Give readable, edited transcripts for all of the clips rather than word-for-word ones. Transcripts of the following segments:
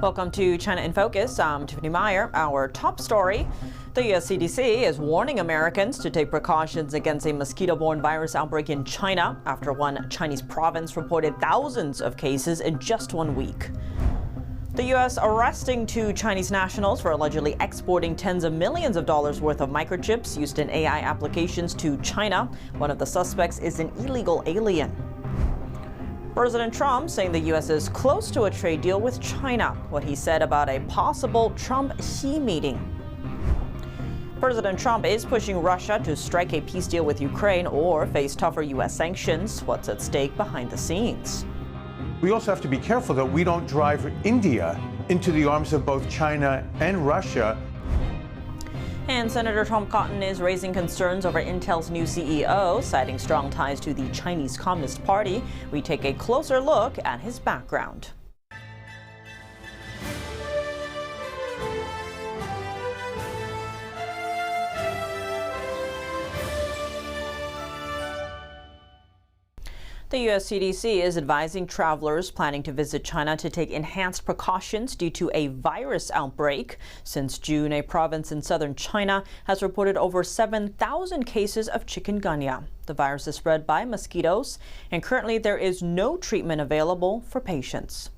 Welcome to China in Focus. I'm Tiffany Meyer. Our top story: the U.S. CDC is warning Americans to take precautions against a mosquito-borne virus outbreak in China after one Chinese province reported thousands of cases in just 1 week. The U.S. arresting 2 Chinese nationals for allegedly exporting tens of millions of dollars worth of microchips used in AI applications to China. One of the suspects is an illegal alien. President Trump saying the U.S. is close to a trade deal with China. What he said about a possible Trump-Xi meeting. President Trump is pushing Russia to strike a peace deal with Ukraine or face tougher U.S. sanctions. What's at stake behind the scenes? We also have to be careful that we don't drive India into the arms of both China and Russia. And Senator Tom Cotton is raising concerns over Intel's new CEO, citing strong ties to the Chinese Communist Party. We take a closer look at his background. The U.S. CDC is advising travelers planning to visit China to take enhanced precautions due to a virus outbreak. Since June, a province in southern China has reported over 7,000 cases of chikungunya. The virus is spread by mosquitoes, and currently there is no treatment available for patients.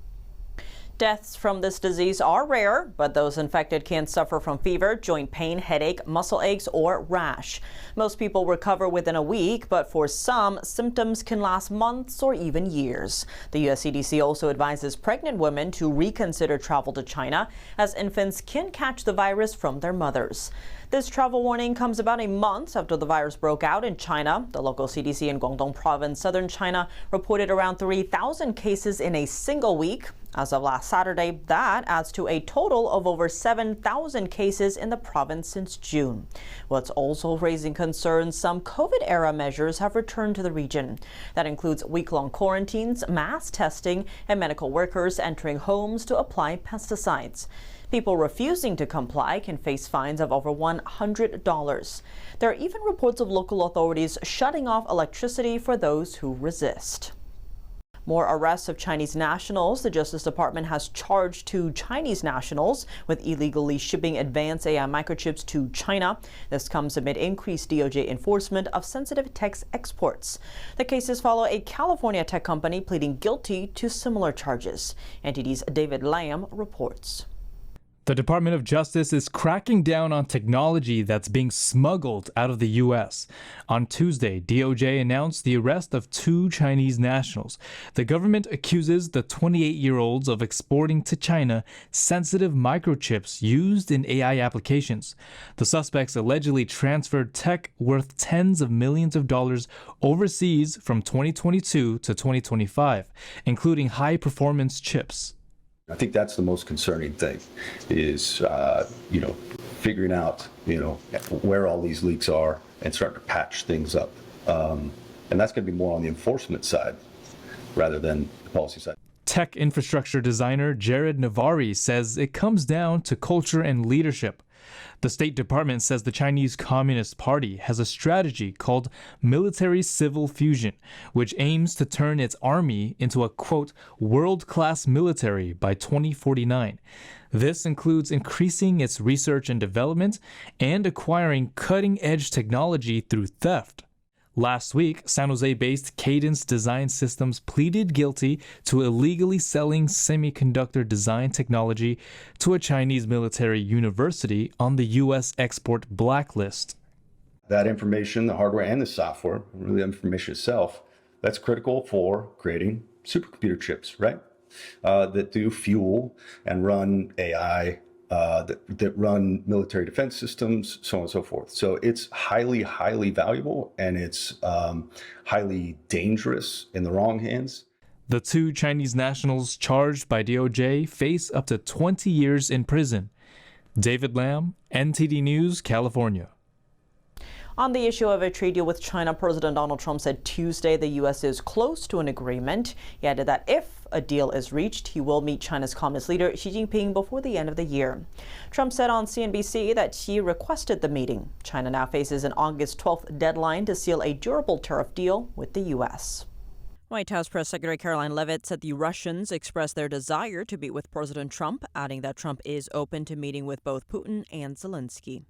Deaths from this disease are rare, but those infected can suffer from fever, joint pain, headache, muscle aches, or rash. Most people recover within a week, but for some, symptoms can last months or even years. The U.S. CDC also advises pregnant women to reconsider travel to China, as infants can catch the virus from their mothers. This travel warning comes about a month after the virus broke out in China. The local CDC in Guangdong province, southern China, reported around 3,000 cases in a single week. As of last Saturday, that adds to a total of over 7,000 cases in the province since June. What's also raising concerns, some COVID-era measures have returned to the region. That includes week-long quarantines, mass testing, and medical workers entering homes to apply pesticides. People refusing to comply can face fines of over $100. There are even reports of local authorities shutting off electricity for those who resist. More arrests of Chinese nationals. The Justice Department has charged 2 Chinese nationals with illegally shipping advanced AI microchips to China. This comes amid increased DOJ enforcement of sensitive tech exports. The cases follow a California tech company pleading guilty to similar charges. NTD's David Lam reports. The Department of Justice is cracking down on technology that's being smuggled out of the U.S. On Tuesday, DOJ announced the arrest of 2 Chinese nationals. The government accuses the 28-year-olds of exporting to China sensitive microchips used in AI applications. The suspects allegedly transferred tech worth tens of millions of dollars overseas from 2022 to 2025, including high-performance chips. I think that's the most concerning thing is, figuring out, where all these leaks are and starting to patch things up. And that's going to be more on the enforcement side rather than the policy side. Tech infrastructure designer Jared Navari says it comes down to culture and leadership. The State Department says the Chinese Communist Party has a strategy called military-civil fusion, which aims to turn its army into a, quote, world-class military by 2049. This includes increasing its research and development and acquiring cutting-edge technology through theft. Last week, San Jose-based Cadence Design Systems pleaded guilty to illegally selling semiconductor design technology to a Chinese military university on the U.S. export blacklist. That information, the hardware and the software, really the information itself, that's critical for creating supercomputer chips, right? That do fuel and run AI, that run military defense systems, so on and so forth. So it's highly, highly valuable, and it's highly dangerous in the wrong hands. The 2 Chinese nationals charged by DOJ face up to 20 years in prison. David Lam, NTD News, California. On the issue of a trade deal with China, President Donald Trump said Tuesday the U.S. is close to an agreement. He added that if a deal is reached, he will meet China's Communist leader Xi Jinping before the end of the year. Trump said on CNBC that Xi requested the meeting. China now faces an August 12th deadline to seal a durable tariff deal with the U.S. White House Press Secretary Caroline Leavitt said the Russians expressed their desire to meet with President Trump, adding that Trump is open to meeting with both Putin and Zelenskyy.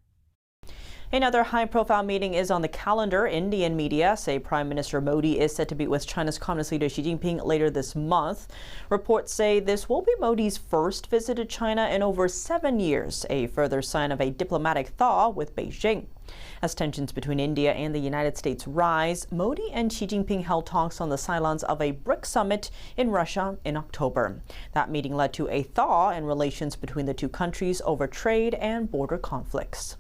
Another high-profile meeting is on the calendar. Indian media say Prime Minister Modi is set to meet with China's Communist leader Xi Jinping later this month. Reports say this will be Modi's first visit to China in over 7 years, a further sign of a diplomatic thaw with Beijing. As tensions between India and the United States rise, Modi and Xi Jinping held talks on the sidelines of a BRIC summit in Russia in October. That meeting led to a thaw in relations between the two countries over trade and border conflicts.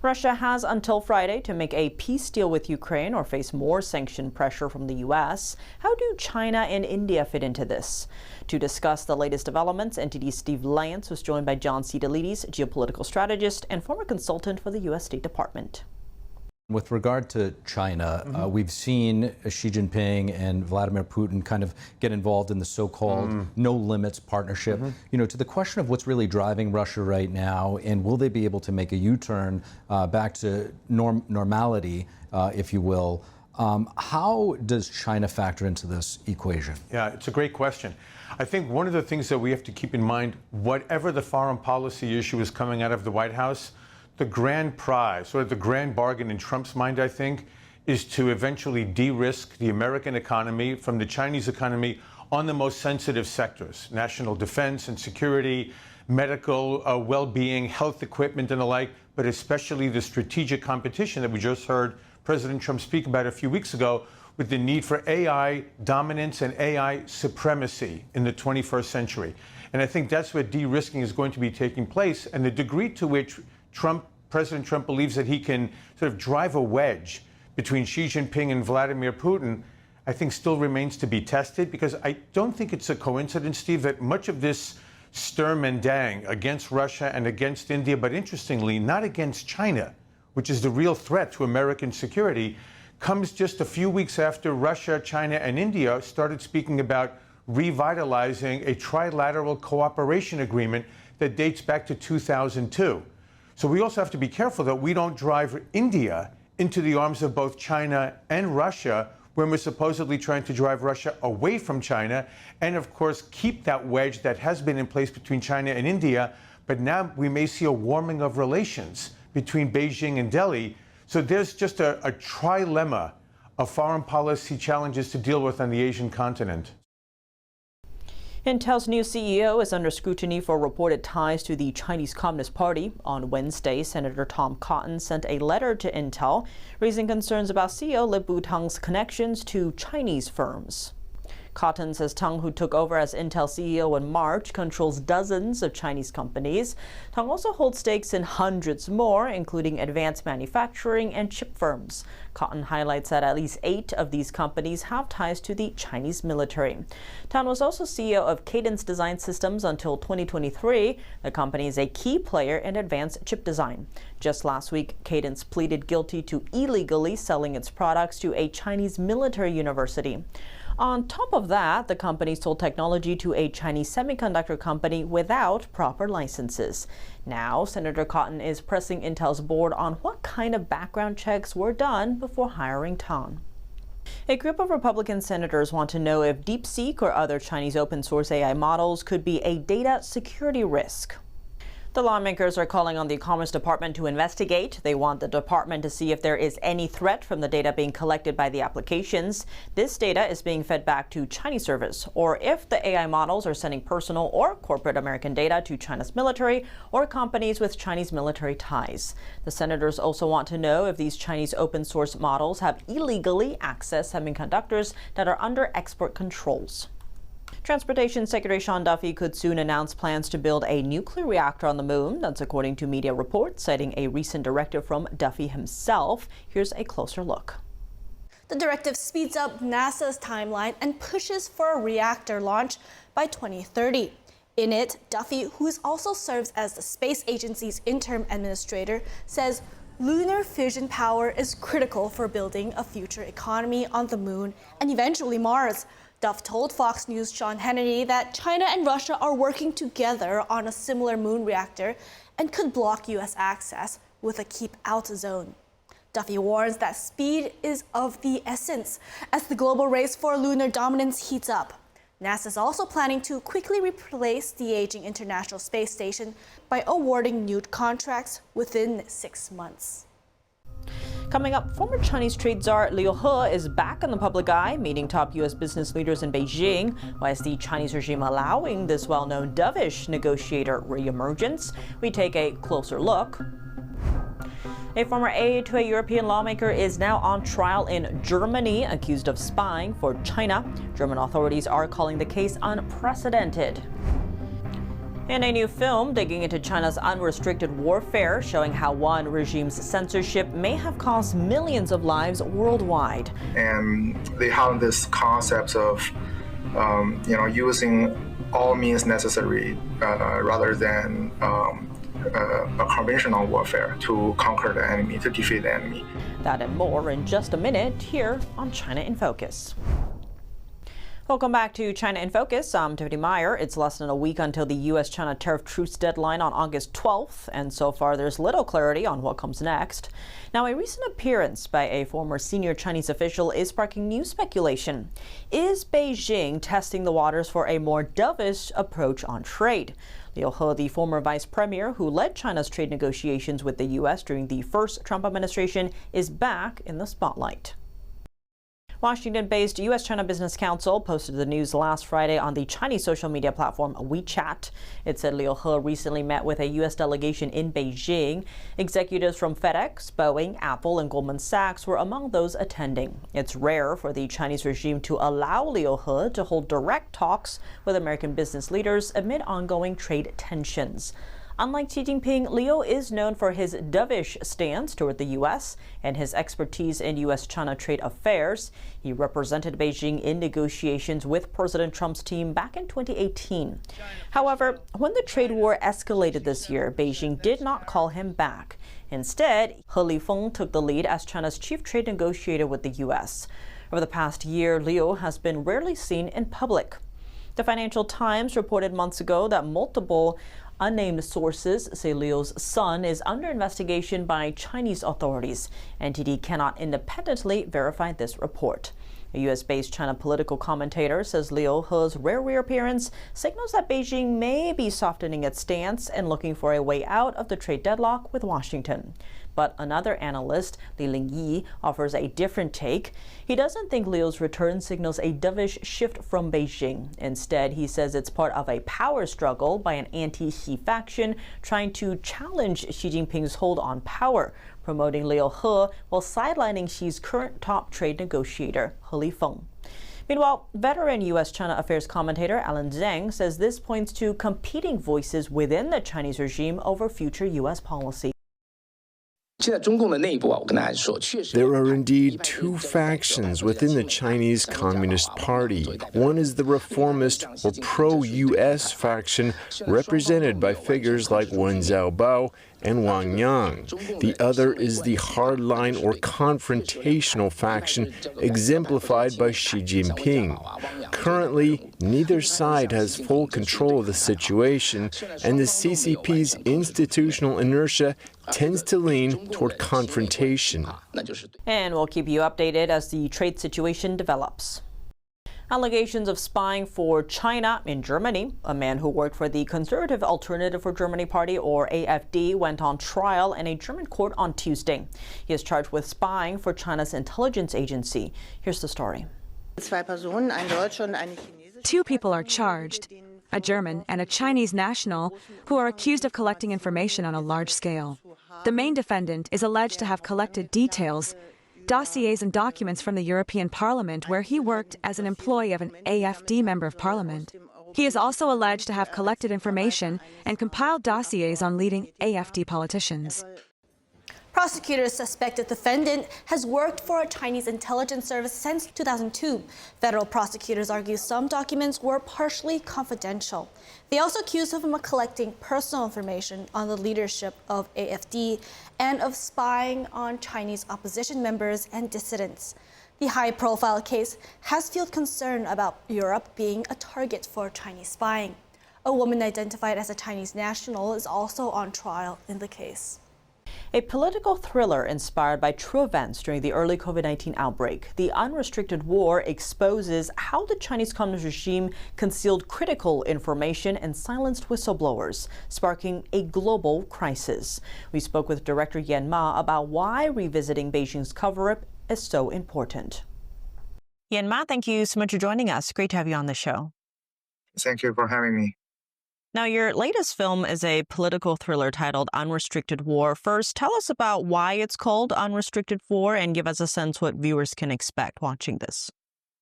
Russia has until Friday to make a peace deal with Ukraine or face more sanction pressure from the U.S. How do China and India fit into this? To discuss the latest developments, NTD's Steve Lance was joined by John Sidelides, geopolitical strategist and former consultant for the U.S. State Department. With regard to China, we've seen Xi Jinping and Vladimir Putin kind of get involved in the so-called no limits partnership. You know, to the question of what's really driving Russia right now, and will they be able to make a U-turn back to normality, if you will, how does China factor into this equation? Yeah, it's a great question. I think one of the things that we have to keep in mind, whatever the foreign policy issue is coming out of the White House, the grand prize, or the grand bargain in Trump's mind, I think, is to eventually de-risk the American economy from the Chinese economy on the most sensitive sectors: national defense and security, medical well-being, health equipment and the like, but especially the strategic competition that we just heard President Trump speak about a few weeks ago, with the need for AI dominance and AI supremacy in the 21st century. And I think that's where de-risking is going to be taking place, and the degree to which President Trump believes that he can sort of drive a wedge between Xi Jinping and Vladimir Putin, I think still remains to be tested, because I don't think it's a coincidence, Steve, that much of this sturm and drang against Russia and against India, but interestingly, not against China, which is the real threat to American security, comes just a few weeks after Russia, China, and India started speaking about revitalizing a trilateral cooperation agreement that dates back to 2002. So we also have to be careful that we don't drive India into the arms of both China and Russia, when we're supposedly trying to drive Russia away from China, and of course keep that wedge that has been in place between China and India. But now we may see a warming of relations between Beijing and Delhi. So there's just a trilemma of foreign policy challenges to deal with on the Asian continent. Intel's new CEO is under scrutiny for reported ties to the Chinese Communist Party. On Wednesday, Senator Tom Cotton sent a letter to Intel, raising concerns about CEO Lip-Bu Tang's connections to Chinese firms. Cotton says Tang, who took over as Intel CEO in March, controls dozens of Chinese companies. Tang also holds stakes in hundreds more, including advanced manufacturing and chip firms. Cotton highlights that at least 8 of these companies have ties to the Chinese military. Tang was also CEO of Cadence Design Systems until 2023. The company is a key player in advanced chip design. Just last week, Cadence pleaded guilty to illegally selling its products to a Chinese military university. On top of that, the company sold technology to a Chinese semiconductor company without proper licenses. Now, Senator Cotton is pressing Intel's board on what kind of background checks were done before hiring Tang. A group of Republican senators want to know if DeepSeek or other Chinese open-source AI models could be a data security risk. The lawmakers are calling on the Commerce Department to investigate. They want the department to see if there is any threat from the data being collected by the applications. This data is being fed back to Chinese servers, or if the AI models are sending personal or corporate American data to China's military or companies with Chinese military ties. The senators also want to know if these Chinese open source models have illegally accessed semiconductors that are under export controls. Transportation Secretary Sean Duffy could soon announce plans to build a nuclear reactor on the moon. That's according to media reports, citing a recent directive from Duffy himself. Here's a closer look. The directive speeds up NASA's timeline and pushes for a reactor launch by 2030. In it, Duffy, who also serves as the space agency's interim administrator, says lunar fusion power is critical for building a future economy on the moon and eventually Mars. Duff told Fox News' Sean Hannity that China and Russia are working together on a similar moon reactor and could block U.S. access with a keep-out zone. Duffy warns that speed is of the essence as the global race for lunar dominance heats up. NASA is also planning to quickly replace the aging International Space Station by awarding new contracts within 6 months. Coming up, former Chinese trade czar Liu He is back in the public eye, meeting top U.S. business leaders in Beijing. Why is the Chinese regime allowing this well-known dovish negotiator Reemerges? We take a closer look. A former aide to a European lawmaker is now on trial in Germany, accused of spying for China. German authorities are calling the case unprecedented. In a new film digging into China's unrestricted warfare, showing how one regime's censorship may have cost millions of lives worldwide. And they have this concept of, using all means necessary rather than a conventional warfare to conquer the enemy, to defeat the enemy. That and more in just a minute here on China in Focus. Welcome back to China in Focus. I'm Tiffany Meyer. It's less than a week until the U.S.-China tariff truce deadline on August 12th, and so far there's little clarity on what comes next. Now, a recent appearance by a former senior Chinese official is sparking new speculation. Is Beijing testing the waters for a more dovish approach on trade? Liu He, the former vice premier who led China's trade negotiations with the U.S. during the first Trump administration, is back in the spotlight. Washington-based U.S.-China Business Council posted the news last Friday on the Chinese social media platform WeChat. It said Liu He recently met with a U.S. delegation in Beijing. Executives from FedEx, Boeing, Apple, and Goldman Sachs were among those attending. It's rare for the Chinese regime to allow Liu He to hold direct talks with American business leaders amid ongoing trade tensions. Unlike Xi Jinping, Liu is known for his dovish stance toward the U.S. and his expertise in U.S.-China trade affairs. He represented Beijing in negotiations with President Trump's team back in 2018. However, when the trade war escalated this year, Beijing did not call him back. Instead, He Lifeng took the lead as China's chief trade negotiator with the U.S. Over the past year, Liu has been rarely seen in public. The Financial Times reported months ago that multiple unnamed sources say Liu's son is under investigation by Chinese authorities. NTD cannot independently verify this report. A U.S.-based China political commentator says Liu He's rare reappearance signals that Beijing may be softening its stance and looking for a way out of the trade deadlock with Washington. But another analyst, Li Lingyi, offers a different take. He doesn't think Liu's return signals a dovish shift from Beijing. Instead, he says it's part of a power struggle by an anti-Xi faction trying to challenge Xi Jinping's hold on power, promoting Liu He while sidelining Xi's current top trade negotiator, He Lifeng. Meanwhile, veteran U.S.-China affairs commentator Alan Zhang says this points to competing voices within the Chinese regime over future U.S. policy. There are indeed two factions within the Chinese Communist Party. One is the reformist or pro-U.S. faction represented by figures like Wen Xiaobao and Wang Yang. The other is the hardline or confrontational faction exemplified by Xi Jinping. Currently, neither side has full control of the situation, and the CCP's institutional inertia tends to lean toward confrontation. And we'll keep you updated as the trade situation develops. Allegations of spying for China in Germany. A man who worked for the Conservative Alternative for Germany Party, or AfD, went on trial in a German court on Tuesday. He is charged with spying for China's intelligence agency. Here's the story. Two people are charged, a German and a Chinese national, who are accused of collecting information on a large scale. The main defendant is alleged to have collected details, dossiers and documents from the European Parliament where he worked as an employee of an AfD member of Parliament. He is also alleged to have collected information and compiled dossiers on leading AfD politicians. Prosecutors suspect the defendant has worked for a Chinese intelligence service since 2002. Federal prosecutors argue some documents were partially confidential. They also accuse him of collecting personal information on the leadership of AfD and of spying on Chinese opposition members and dissidents. The high-profile case has fueled concern about Europe being a target for Chinese spying. A woman identified as a Chinese national is also on trial in the case. A political thriller inspired by true events during the early COVID-19 outbreak. The Unrestricted War exposes how the Chinese Communist regime concealed critical information and silenced whistleblowers, sparking a global crisis. We spoke with director Yan Ma about why revisiting Beijing's cover-up is so important. Yan Ma, thank you so much for joining us. Great to have you on the show. Thank you for having me. Now, your latest film is a political thriller titled Unrestricted War. First, tell us about why it's called Unrestricted War and give us a sense what viewers can expect watching this.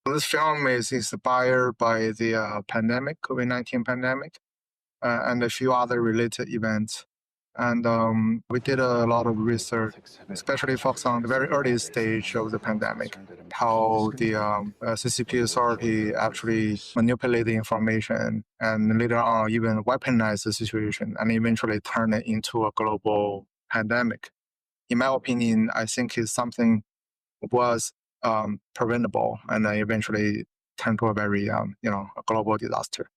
This film is inspired by the pandemic, COVID-19 pandemic, and a few other related events. And we did a lot of research, especially focused on the very early stage of the pandemic, how the CCP authority actually manipulated the information and later on even weaponized the situation and eventually turned it into a global pandemic. In my opinion, I think it's something was preventable and eventually turned to a very, a global disaster.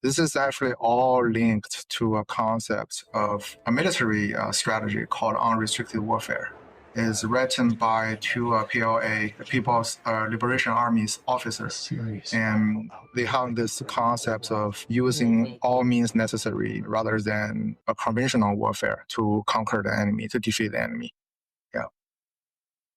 This is actually all linked to a concept of a military strategy called unrestricted warfare. It's written by two PLA, People's Liberation Army's officers. And they have this concept of using all means necessary rather than a conventional warfare to conquer the enemy, to defeat the enemy.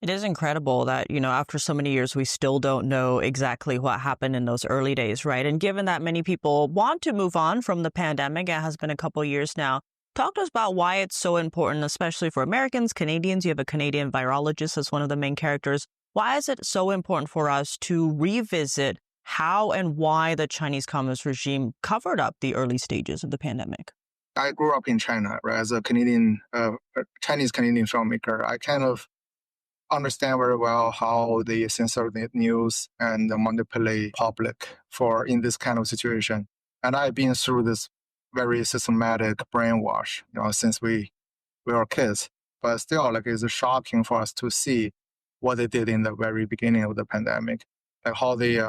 It is incredible that, after so many years, we still don't know exactly what happened in those early days, right? And given that many people want to move on from the pandemic, it has been a couple of years now. Talk to us about why it's so important, especially for Americans, Canadians. You have a Canadian virologist as one of the main characters. Why is it so important for us to revisit how and why the Chinese Communist regime covered up the early stages of the pandemic? I grew up in China, right? As a Chinese-Canadian filmmaker, I kind of understand very well how they censor the news and manipulate public in this kind of situation. And I've been through this very systematic brainwash, since we were kids. But still, it's shocking for us to see what they did in the very beginning of the pandemic, like how they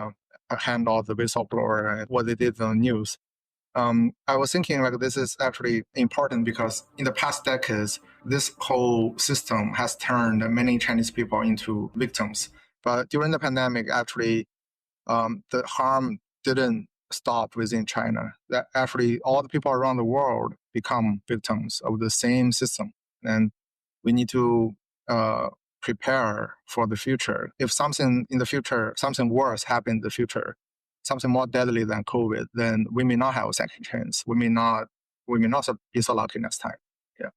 handled the whistleblower and what they did on the news. I was thinking this is actually important because in the past decades, this whole system has turned many Chinese people into victims. But during the pandemic, actually, the harm didn't stop within China. That actually all the people around the world become victims of the same system. And we need to prepare for the future. If something in the future, something worse happens in the future, something more deadly than COVID, then we may not have a second chance. We may not be so lucky next time. Yeah.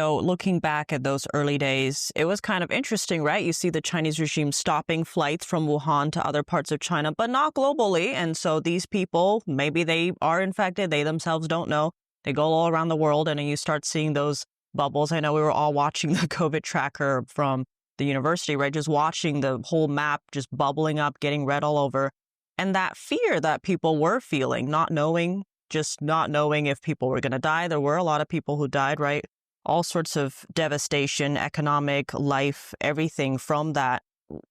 Looking back at those early days, it was kind of interesting, right? You see the Chinese regime stopping flights from Wuhan to other parts of China, but not globally. And so these people, maybe they are infected, they themselves don't know. They go all around the world and then you start seeing those bubbles. I know we were all watching the COVID tracker from the university, right? Just watching the whole map just bubbling up, getting red all over. And that fear that people were feeling, not knowing if people were going to die. There were a lot of people who died, right? All sorts of devastation, economic, life, everything from that.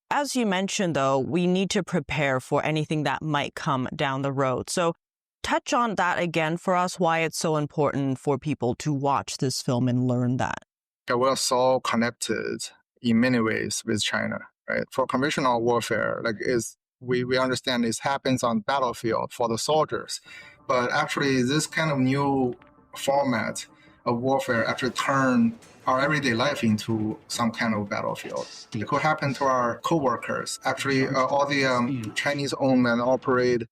As you mentioned, though, we need to prepare for anything that might come down the road. So touch on that again for us, why it's so important for people to watch this film and learn that. We're so connected in many ways with China, right? For conventional warfare, we understand this happens on battlefield for the soldiers, but actually this kind of new format of warfare actually turn our everyday life into some kind of battlefield. It could happen to our co-workers. Actually, all the Chinese own and operate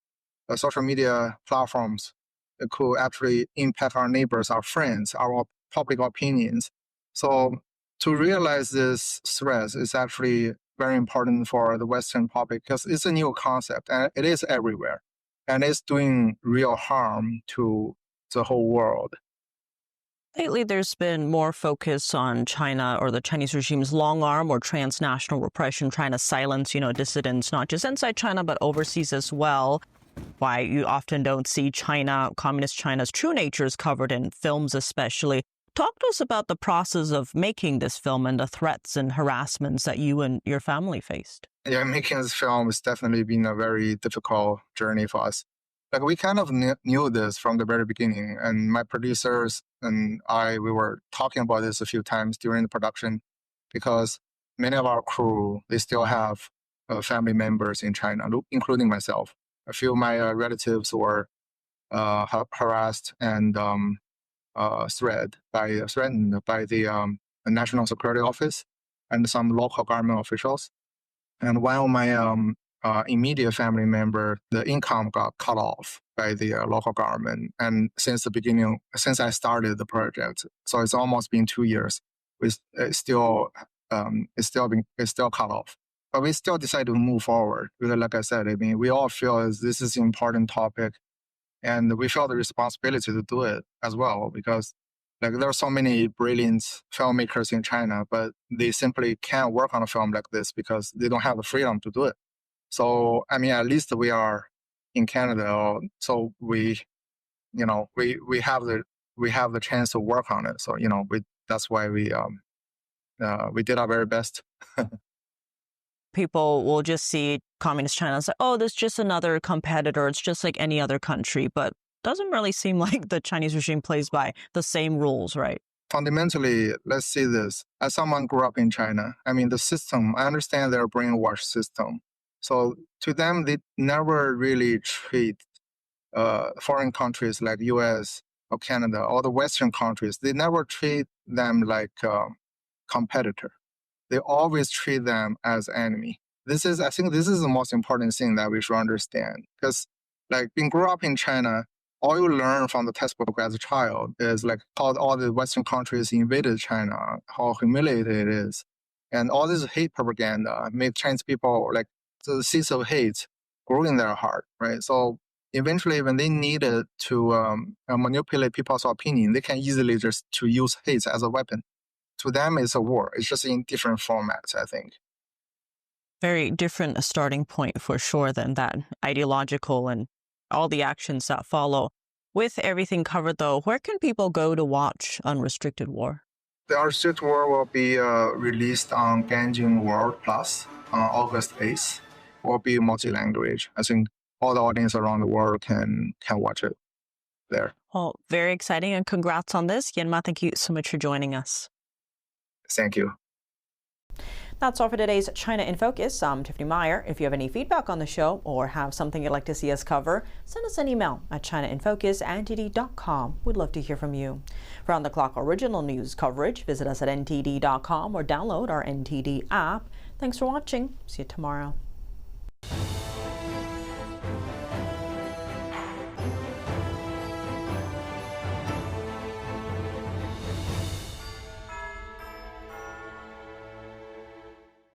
social media platforms, it could actually impact our neighbors, our friends, our public opinions. So to realize this threat is actually very important for the Western public because it's a new concept and it is everywhere and it's doing real harm to the whole world. Lately, there's been more focus on China or the Chinese regime's long arm or transnational repression, trying to silence, dissidents, not just inside China, but overseas as well. Why you often don't see China, communist China's true natures covered in films especially. Talk to us about the process of making this film and the threats and harassments that you and your family faced. Yeah, making this film has definitely been a very difficult journey for us. Like we kind of knew this from the very beginning, and my producers and we were talking about this a few times during the production, because many of our crew, they still have family members in China, including myself. A few of my relatives were harassed and threatened by the National Security Office and some local government officials. And one of my immediate family member, the income got cut off by the local government. And since the beginning, since I started the project, so it's almost been 2 years, it's still cut off. But we still decided to move forward because, like I said, I mean, we all feel this is an important topic, and we feel the responsibility to do it as well, because like there are so many brilliant filmmakers in China, but they simply can't work on a film like this because they don't have the freedom to do it. So, I mean, at least we are in Canada, so we have the chance to work on it. So, that's why we did our very best. People will just see communist China and say, oh, there's just another competitor. It's just like any other country. But doesn't really seem like the Chinese regime plays by the same rules, right? Fundamentally, let's say this. As someone grew up in China, I mean, the system, I understand their brainwash system. So to them, they never really treat foreign countries like US or Canada or the Western countries. They never treat them like competitor. They always treat them as enemy. I think this is the most important thing that we should understand. Because like being grew up in China, all you learn from the textbook as a child is like how all the Western countries invaded China, how humiliated it is. And all this hate propaganda made Chinese people, like the seeds of hate grow in their heart, right? So eventually when they needed to manipulate people's opinion, they can easily just to use hate as a weapon. To them, it's a war. It's just in different formats, I think. Very different starting point for sure than that ideological and all the actions that follow. With everything covered, though, where can people go to watch Unrestricted War? The Unrestricted War will be released on Ganjin World Plus on August 8th. It will be multi-language. I think all the audience around the world can watch it there. Well, very exciting, and congrats on this. Yanma, thank you so much for joining us. Thank you. That's all for today's China in Focus. I'm Tiffany Meyer. If you have any feedback on the show or have something you'd like to see us cover, send us an email at chinainfocus@ntd.com. We'd love to hear from you. For on-the-clock original news coverage, visit us at ntd.com or download our NTD app. Thanks for watching. See you tomorrow.